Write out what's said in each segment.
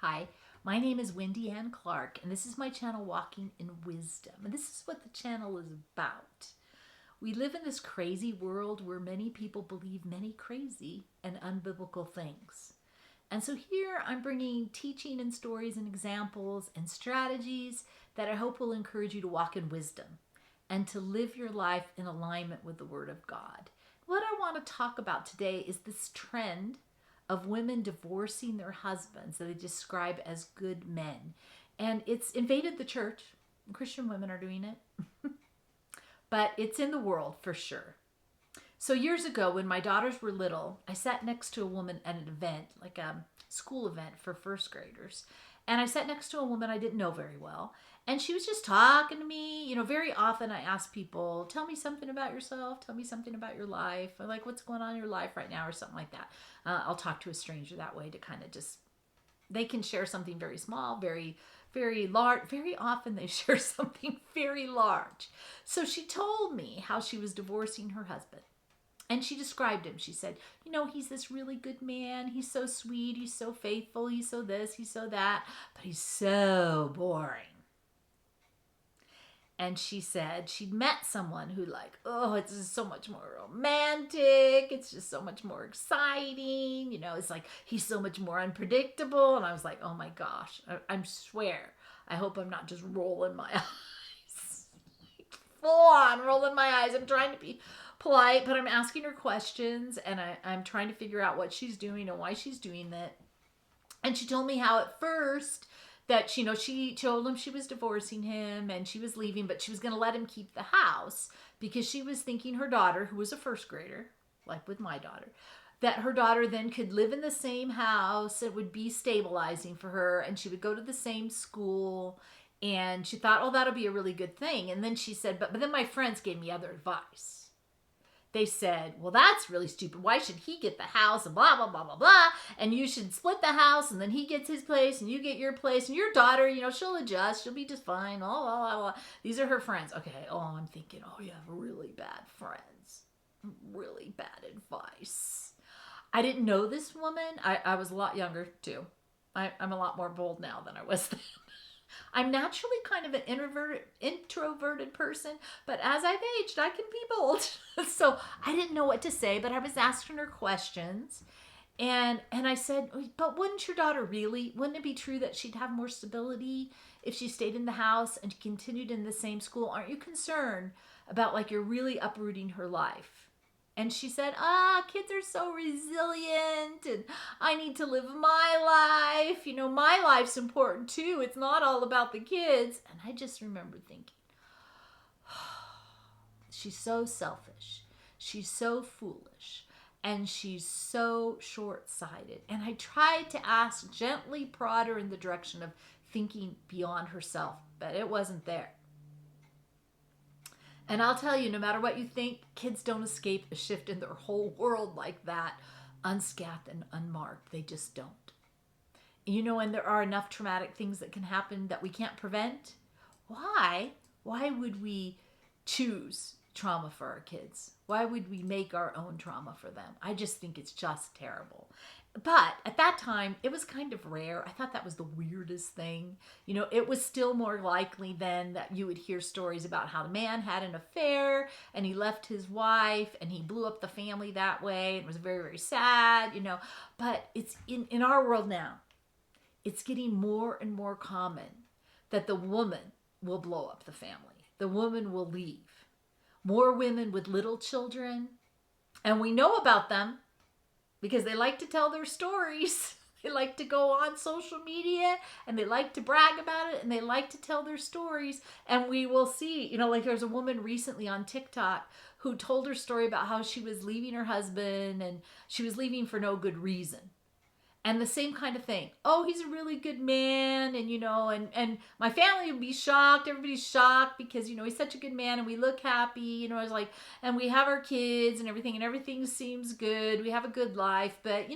Hi, my name is Wendy Ann Clark, and this is my channel, Walking in Wisdom. And this is what the channel is about. We live in this crazy world where many people believe many crazy and unbiblical things. And so here I'm bringing teaching and stories and examples and strategies that I hope will encourage you to walk in wisdom and to live your life in alignment with the Word of God. What I want to talk about today is this trend of women divorcing their husbands that they describe as good men. And it's invaded the church. Christian women are doing it, but it's in the world for sure. So years ago, when my daughters were little, I sat next to a woman at an event, like a school event for first graders. And I sat next to a woman I didn't know very well. And she was just talking to me. Very often I ask people, tell me something about yourself. Tell me something about your life. Or like, what's going on in your life right now or something like that. I'll talk to a stranger that way to kind of just, they can share something very small, very large. Very often they share something very large. So she told me how she was divorcing her husband. And she described him. She said, he's this really good man. He's so sweet. He's so faithful. He's so this. He's so that. But he's so boring. And she said she'd met someone who it's just so much more romantic. It's just so much more exciting. It's like he's so much more unpredictable. And I was like, oh my gosh, I swear. I hope I'm not just rolling my eyes. Full on rolling my eyes. I'm trying to be polite, but I'm asking her questions and I'm trying to figure out what she's doing and why she's doing that. And she told me how at first that she told him she was divorcing him and she was leaving, but she was going to let him keep the house because she was thinking her daughter, who was a first grader, like with my daughter, that her daughter then could live in the same house. It would be stabilizing for her and she would go to the same school. And she thought, oh, that'll be a really good thing. And then she said, but then my friends gave me other advice. They said, well, that's really stupid. Why should he get the house and blah, blah, blah, blah, blah. And you should split the house and then he gets his place and you get your place. And your daughter, she'll adjust. She'll be just fine. Oh, blah, blah, blah. These are her friends. Okay. Oh, I'm thinking, oh, you have really bad friends. Really bad advice. I didn't know this woman. I was a lot younger too. I'm a lot more bold now than I was then. I'm naturally kind of an introverted person, but as I've aged, I can be bold. So I didn't know what to say, but I was asking her questions. And I said, but wouldn't your daughter wouldn't it be true that she'd have more stability if she stayed in the house and continued in the same school? Aren't you concerned about you're really uprooting her life? And she said, kids are so resilient and I need to live my life. My life's important too. It's not all about the kids. And I just remember thinking, she's so selfish. She's so foolish. And she's so short-sighted. And I tried to gently prod her in the direction of thinking beyond herself, but it wasn't there. And I'll tell you, no matter what you think, kids don't escape a shift in their whole world like that, unscathed and unmarked. They just don't. And there are enough traumatic things that can happen that we can't prevent. Why? Why would we choose trauma for our kids? Why would we make our own trauma for them? I just think it's just terrible. But at that time, it was kind of rare. I thought that was the weirdest thing. It was still more likely then that you would hear stories about how the man had an affair and he left his wife and he blew up the family that way. It was very, very sad, But it's in our world now, it's getting more and more common that the woman will blow up the family. The woman will leave. More women with little children. And we know about them because they like to tell their stories. They like to go on social media and they like to brag about it and they like to tell their stories. And we will see, there's a woman recently on TikTok who told her story about how she was leaving her husband and she was leaving for no good reason. And the same kind of thing. Oh, he's a really good man. And my family would be shocked. Everybody's shocked because, he's such a good man and we look happy. I was like, and we have our kids and everything seems good. We have a good life. But,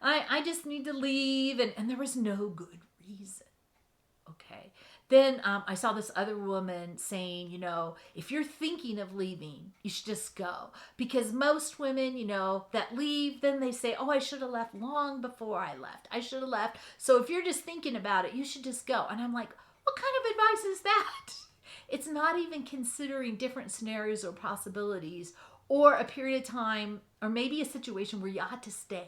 I just need to leave. And there was no good reason. Okay. Then I saw this other woman saying, if you're thinking of leaving, you should just go. Because most women, that leave, then they say, oh, I should have left long before I left. I should have left. So if you're just thinking about it, you should just go. And I'm like, what kind of advice is that? It's not even considering different scenarios or possibilities or a period of time or maybe a situation where you ought to stay.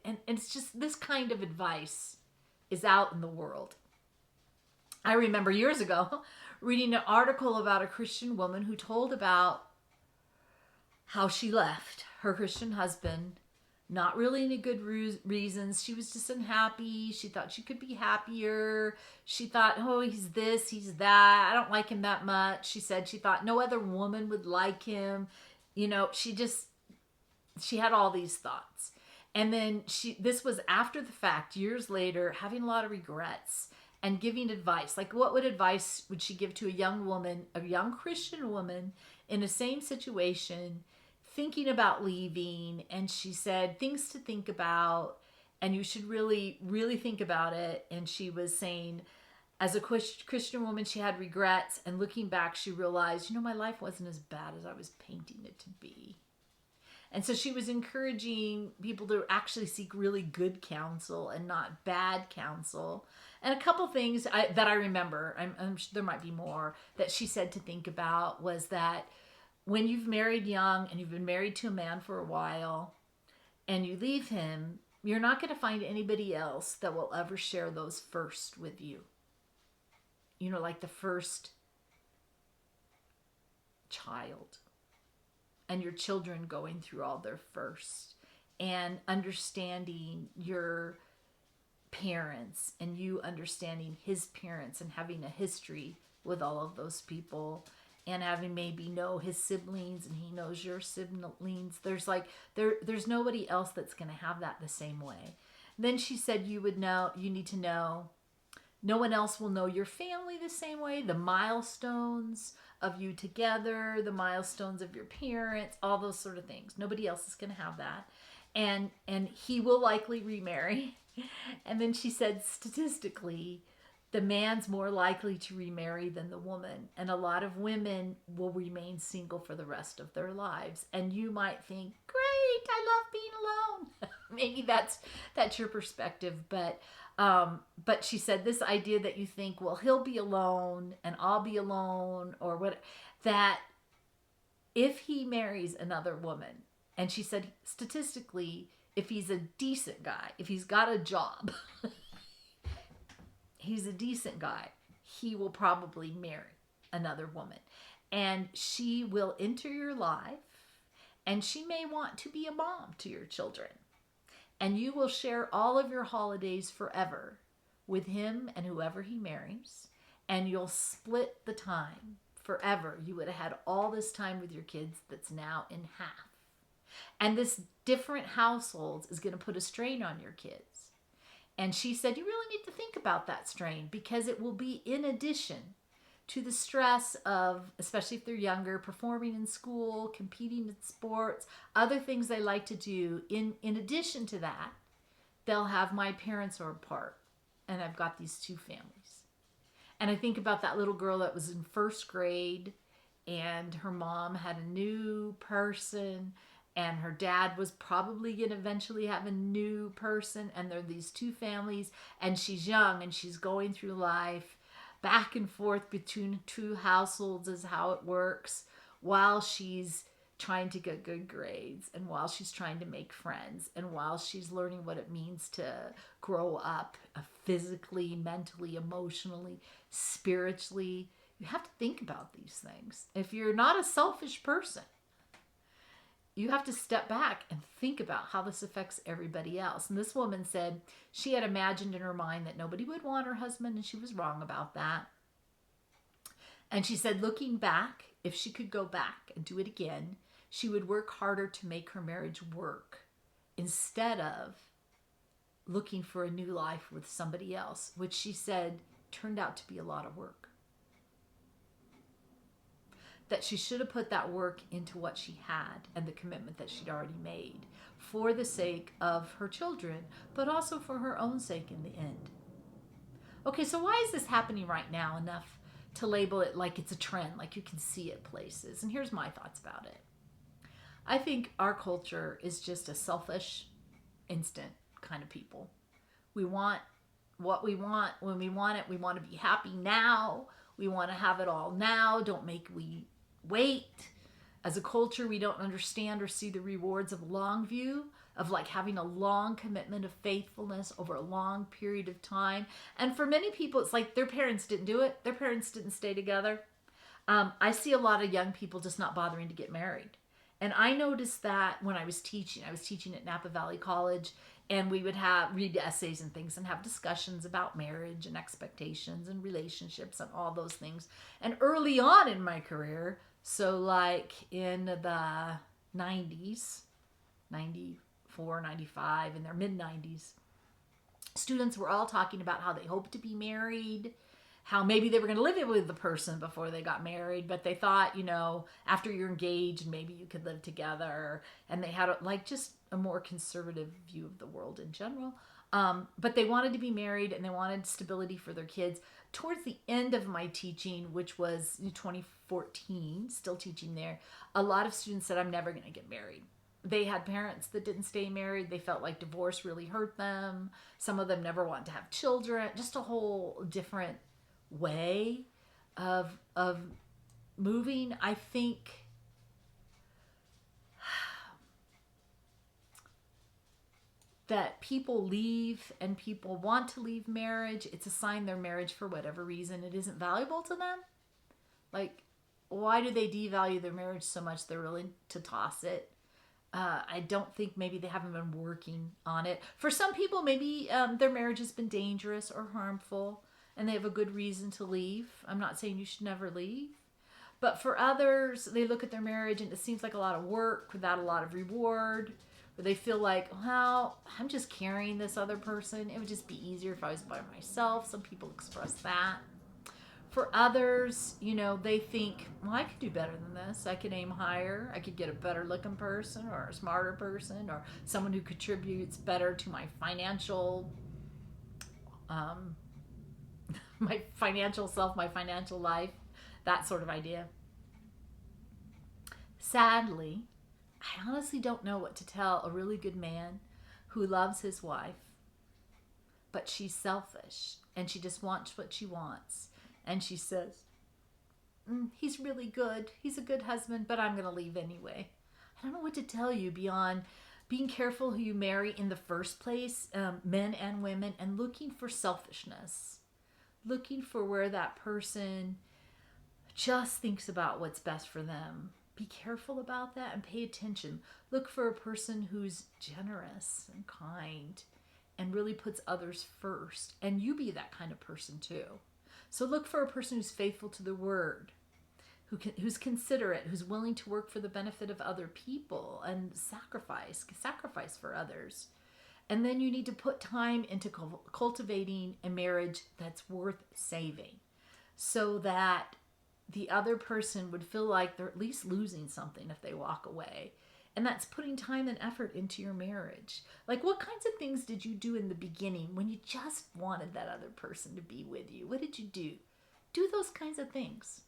And it's just this kind of advice is out in the world. I remember years ago reading an article about a Christian woman who told about how she left her Christian husband, not really any good reasons. She was just unhappy. She thought she could be happier. She thought, oh, he's this, he's that. I don't like him that much. She said she thought no other woman would like him. She had all these thoughts. And then this was after the fact, years later, having a lot of regrets and giving advice. Like, what advice would she give to a young woman, a young Christian woman in the same situation, thinking about leaving? And she said, things to think about, and you should really, really think about it. And she was saying, as a Christian woman, she had regrets. And looking back, she realized, my life wasn't as bad as I was painting it to be. And so she was encouraging people to actually seek really good counsel and not bad counsel. And a couple things that I remember, I'm sure there might be more, that she said to think about was that when you've married young and you've been married to a man for a while and you leave him, you're not going to find anybody else that will ever share those first with you. Like the first child. And your children going through all their first, and understanding your parents and you understanding his parents and having a history with all of those people and having maybe know his siblings and he knows your siblings. There's nobody else that's going to have that the same way. Then she said you need to know no one else will know your family the same way, the milestones of you together, the milestones of your parents, all those sort of things. Nobody else is going to have that. And he will likely remarry. And then she said statistically, the man's more likely to remarry than the woman. And a lot of women will remain single for the rest of their lives. And you might think, great, I love being alone. Maybe that's your perspective, but she said this idea that you think, well, he'll be alone and I'll be alone, or what, that if he marries another woman, and she said statistically, if he's a decent guy, if he's got a job, he's a decent guy, he will probably marry another woman. And she will enter your life, and she may want to be a mom to your children. And you will share all of your holidays forever with him and whoever he marries. And you'll split the time forever. You would have had all this time with your kids that's now in half. And this different households is going to put a strain on your kids. And she said, you really need to think about that strain, because it will be in addition to the stress of, especially if they're younger, performing in school, competing in sports, other things they like to do. In addition to that, they'll have my parents are apart, and I've got these two families. And I think about that little girl that was in first grade, and her mom had a new person, and her dad was probably going to eventually have a new person, and there are these two families, and she's young, and she's going through life, back and forth between two households is how it works, while she's trying to get good grades, and while she's trying to make friends, and while she's learning what it means to grow up physically, mentally, emotionally, spiritually. You have to think about these things. If you're not a selfish person, you have to step back and think about how this affects everybody else. And this woman said she had imagined in her mind that nobody would want her husband, and she was wrong about that. And she said, looking back, if she could go back and do it again, she would work harder to make her marriage work instead of looking for a new life with somebody else, which she said turned out to be a lot of work. That she should have put that work into what she had and the commitment that she'd already made for the sake of her children, but also for her own sake in the end. Okay, so why is this happening right now enough to label it like it's a trend, like you can see it places? And here's my thoughts about it. I think our culture is just a selfish, instant kind of people. We want what we want when we want it. We want to be happy now. We want to have it all now. Don't make we wait. As a culture, we don't understand or see the rewards of long view, of like having a long commitment of faithfulness over a long period of time. And for many people, it's like their parents didn't do it. Their parents didn't stay together. I see a lot of young people just not bothering to get married. And I noticed that when I was teaching at Napa Valley College, and we would have read essays and things and have discussions about marriage and expectations and relationships and all those things. And early on in my career, so like in the 90s, 94, 95, in their mid 90s, students were all talking about how they hoped to be married, how maybe they were going to live with the person before they got married, but they thought, after you're engaged, maybe you could live together. And they had just a more conservative view of the world in general. But they wanted to be married and they wanted stability for their kids. Towards the end of my teaching, which was 2014, still teaching there, a lot of students said, I'm never going to get married. They had parents that didn't stay married. They felt like divorce really hurt them. Some of them never wanted to have children. Just a whole different way of moving. I think that people leave and people want to leave marriage. It's a sign their marriage, for whatever reason, it isn't valuable to them. Like, why do they devalue their marriage so much they're willing to toss it? I don't think maybe they haven't been working on it. For some people, maybe their marriage has been dangerous or harmful and they have a good reason to leave. I'm not saying you should never leave. But for others, they look at their marriage and it seems like a lot of work without a lot of reward. Or they feel like, well, I'm just carrying this other person. It would just be easier if I was by myself. Some people express that. For others, they think, well, I could do better than this. I could aim higher. I could get a better looking person or a smarter person or someone who contributes better to my financial my financial self, my financial life, that sort of idea. Sadly, I honestly don't know what to tell a really good man who loves his wife, but she's selfish and she just wants what she wants. And she says, he's really good. He's a good husband, but I'm going to leave anyway. I don't know what to tell you beyond being careful who you marry in the first place, men and women, and looking for selfishness. Looking for where that person just thinks about what's best for them. Be careful about that and pay attention. Look for a person who's generous and kind and really puts others first. And you be that kind of person too. So look for a person who's faithful to the word, who's considerate, who's willing to work for the benefit of other people and sacrifice for others. And then you need to put time into cultivating a marriage that's worth saving so that the other person would feel like they're at least losing something if they walk away. And that's putting time and effort into your marriage. Like, what kinds of things did you do in the beginning when you just wanted that other person to be with you? What did you do? Do those kinds of things.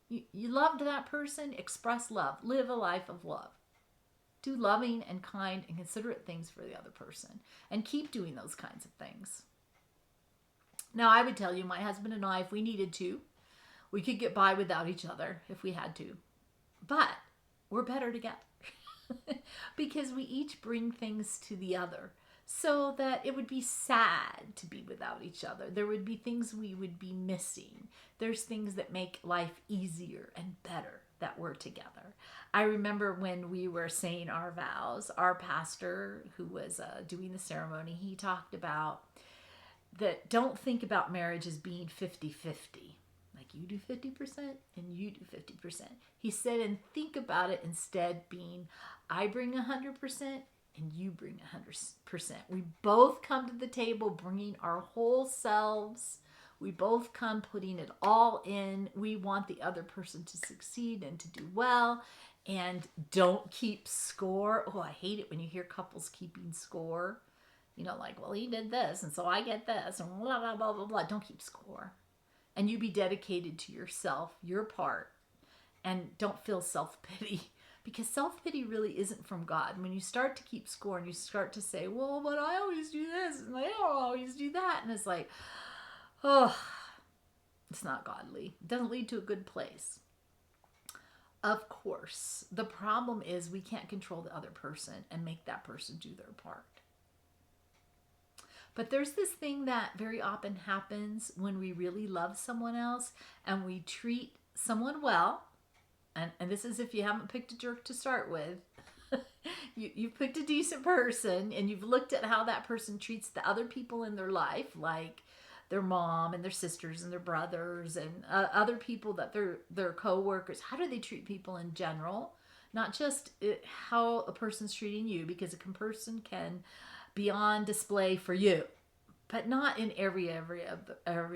You loved that person, express love. Live a life of love. Do loving and kind and considerate things for the other person. And keep doing those kinds of things. Now, I would tell you, my husband and I, if we needed to, we could get by without each other if we had to. But we're better together. Because we each bring things to the other so that it would be sad to be without each other. There would be things we would be missing. There's things that make life easier and better that we're together. I remember when we were saying our vows, our pastor who was doing the ceremony, he talked about that don't think about marriage as being 50-50. Like you do 50% and you do 50%. He said, and think about it instead being, I bring 100% and you bring 100%. We both come to the table bringing our whole selves. We both come putting it all in. We want the other person to succeed and to do well. And don't keep score. Oh, I hate it when you hear couples keeping score. You know, like, well, he did this, and so I get this, and blah, blah, blah, blah, blah. Don't keep score. And you be dedicated to yourself, your part, and don't feel self-pity. Because self-pity really isn't from God. When you start to keep score and you start to say, well, but I always do this, and I don't always do that. And it's like, oh, it's not godly. It doesn't lead to a good place. Of course, the problem is we can't control the other person and make that person do their part. But there's this thing that very often happens when we really love someone else and we treat someone well. And this is if you haven't picked a jerk to start with. You've picked a decent person and you've looked at how that person treats the other people in their life, like their mom and their sisters and their brothers and other people that their co-workers. How do they treat people in general? Not just how a person's treating you, because a person can be on display for you, but not in every area of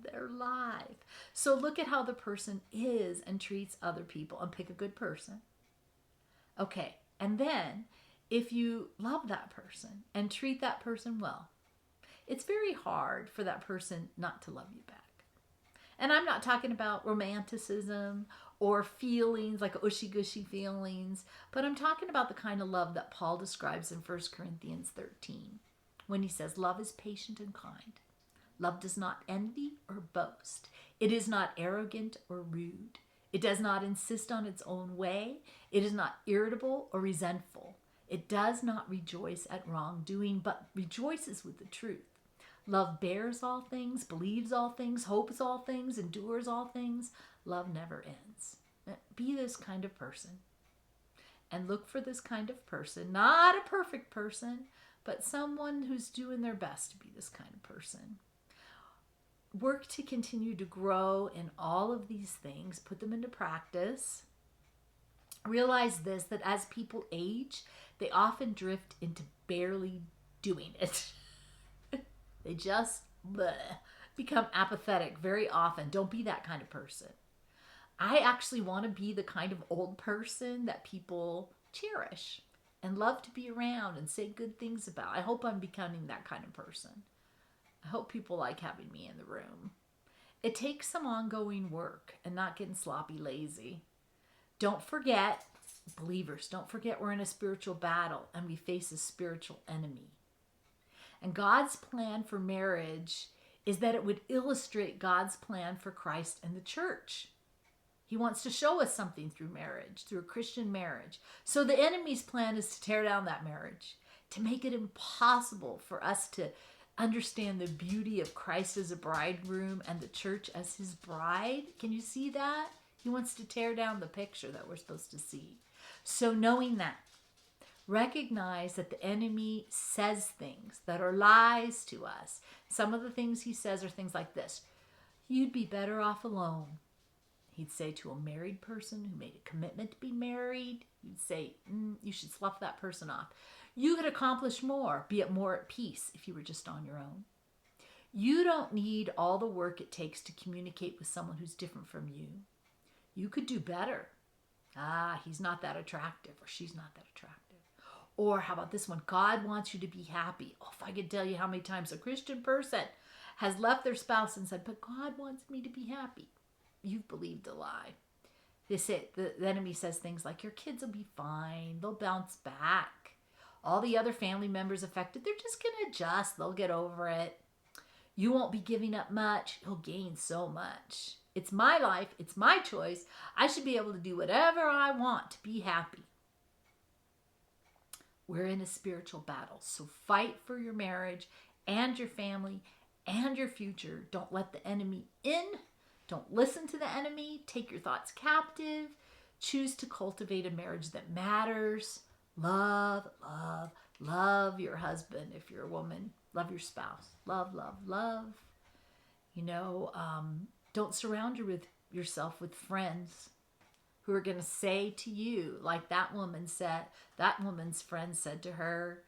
their life. So look at how the person is and treats other people and pick a good person. Okay, and then if you love that person and treat that person well, it's very hard for that person not to love you back. And I'm not talking about romanticism or feelings, like ushy-gushy feelings, but I'm talking about the kind of love that Paul describes in 1 Corinthians 13, when he says, love is patient and kind. Love does not envy or boast. It is not arrogant or rude. It does not insist on its own way. It is not irritable or resentful. It does not rejoice at wrongdoing, but rejoices with the truth. Love bears all things, believes all things, hopes all things, endures all things. Love never ends. Be this kind of person. And look for this kind of person. Not a perfect person, but someone who's doing their best to be this kind of person. Work to continue to grow in all of these things. Put them into practice. Realize this, that as people age, they often drift into barely doing it. They just become apathetic very often. Don't be that kind of person. I actually want to be the kind of old person that people cherish and love to be around and say good things about. I hope I'm becoming that kind of person. I hope people like having me in the room. It takes some ongoing work and not getting sloppy lazy. Don't forget, believers, don't forget we're in a spiritual battle and we face a spiritual enemy. And God's plan for marriage is that it would illustrate God's plan for Christ and the church. He wants to show us something through marriage, through a Christian marriage. So the enemy's plan is to tear down that marriage, to make it impossible for us to understand the beauty of Christ as a bridegroom and the church as his bride. Can you see that? He wants to tear down the picture that we're supposed to see. So knowing that, recognize that the enemy says things that are lies to us. Some of the things he says are things like this. You'd be better off alone. He'd say to a married person who made a commitment to be married, he'd say, you should slough that person off. You could accomplish more, be more at peace if you were just on your own. You don't need all the work it takes to communicate with someone who's different from you. You could do better. He's not that attractive, or she's not that attractive. Or how about this one? God wants you to be happy. Oh, if I could tell you how many times a Christian person has left their spouse and said, but God wants me to be happy. You've believed a lie. They say, the enemy says things like, your kids will be fine. They'll bounce back. All the other family members affected, they're just going to adjust. They'll get over it. You won't be giving up much. You'll gain so much. It's my life. It's my choice. I should be able to do whatever I want to be happy. We're in a spiritual battle. So fight for your marriage and your family and your future. Don't let the enemy in. Don't listen to the enemy. Take your thoughts captive. Choose to cultivate a marriage that matters. Love, love, love your husband if you're a woman. Love your spouse. Love, love, love. Don't surround yourself with friends who are going to say to you, like that woman's friend said to her,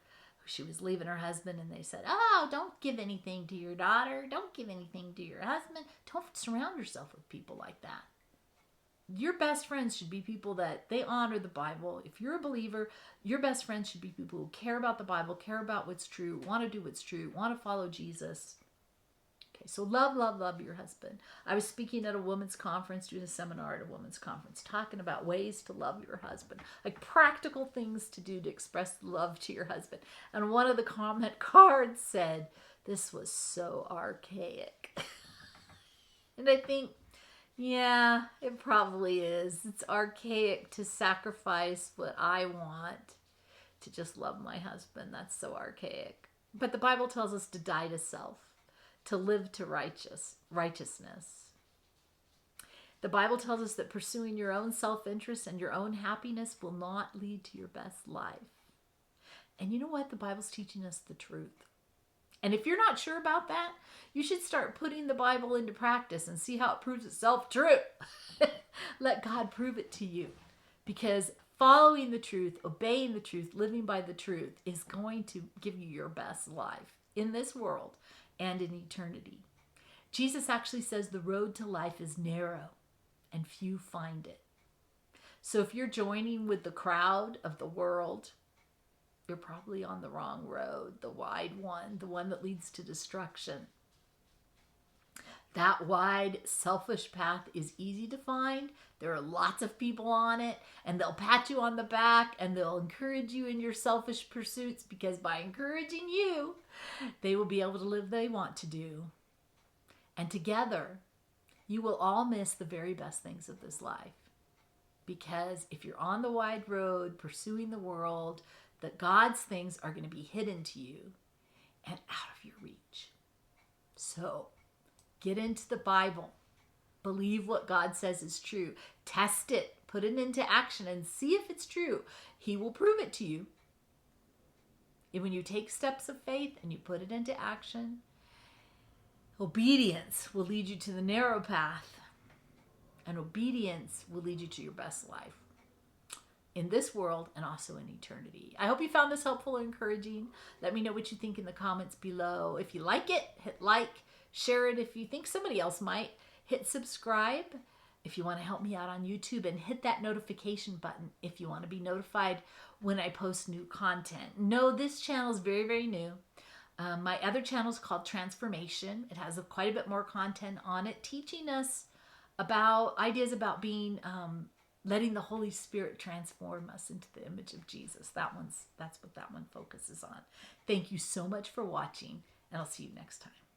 she was leaving her husband, and they said, oh, don't give anything to your daughter. Don't give anything to your husband. Don't surround yourself with people like that. Your best friends should be people that they honor the Bible. If you're a believer, your best friends should be people who care about the Bible, care about what's true, want to do what's true, want to follow Jesus. Okay, so love, love, love your husband. I was speaking at a women's conference, doing a seminar at a women's conference, talking about ways to love your husband, like practical things to do to express love to your husband. And one of the comment cards said, "This was so archaic." And I think, yeah, it probably is. It's archaic to sacrifice what I want to just love my husband. That's so archaic. But the Bible tells us to die to self, to live to righteousness. The Bible tells us that pursuing your own self-interest and your own happiness will not lead to your best life. And you know what? The Bible's teaching us the truth. And if you're not sure about that, you should start putting the Bible into practice and see how it proves itself true. Let God prove it to you. Because following the truth, obeying the truth, living by the truth is going to give you your best life in this world and in eternity. Jesus actually says the road to life is narrow and few find it. So if you're joining with the crowd of the world, you're probably on the wrong road, the wide one, the one that leads to destruction. That wide, selfish path is easy to find. There are lots of people on it, and they'll pat you on the back, and they'll encourage you in your selfish pursuits, because by encouraging you, they will be able to live they want to do. And together, you will all miss the very best things of this life. Because if you're on the wide road, pursuing the world, that God's things are going to be hidden to you and out of your reach. So get into the Bible. Believe what God says is true. Test it. Put it into action and see if it's true. He will prove it to you. And when you take steps of faith and you put it into action, obedience will lead you to the narrow path. And obedience will lead you to your best life in this world and also in eternity. I hope you found this helpful and encouraging. Let me know what you think in the comments below. If you like it, hit like, share it if you think somebody else might. Hit subscribe if you want to help me out on YouTube, and hit that notification button if you want to be notified when I post new content. No, this channel is very, very new. My other channel is called Transformation. It has quite a bit more content on it, teaching us about ideas about being letting the Holy Spirit transform us into the image of Jesus. That's what that one focuses on. Thank you so much for watching, and I'll see you next time.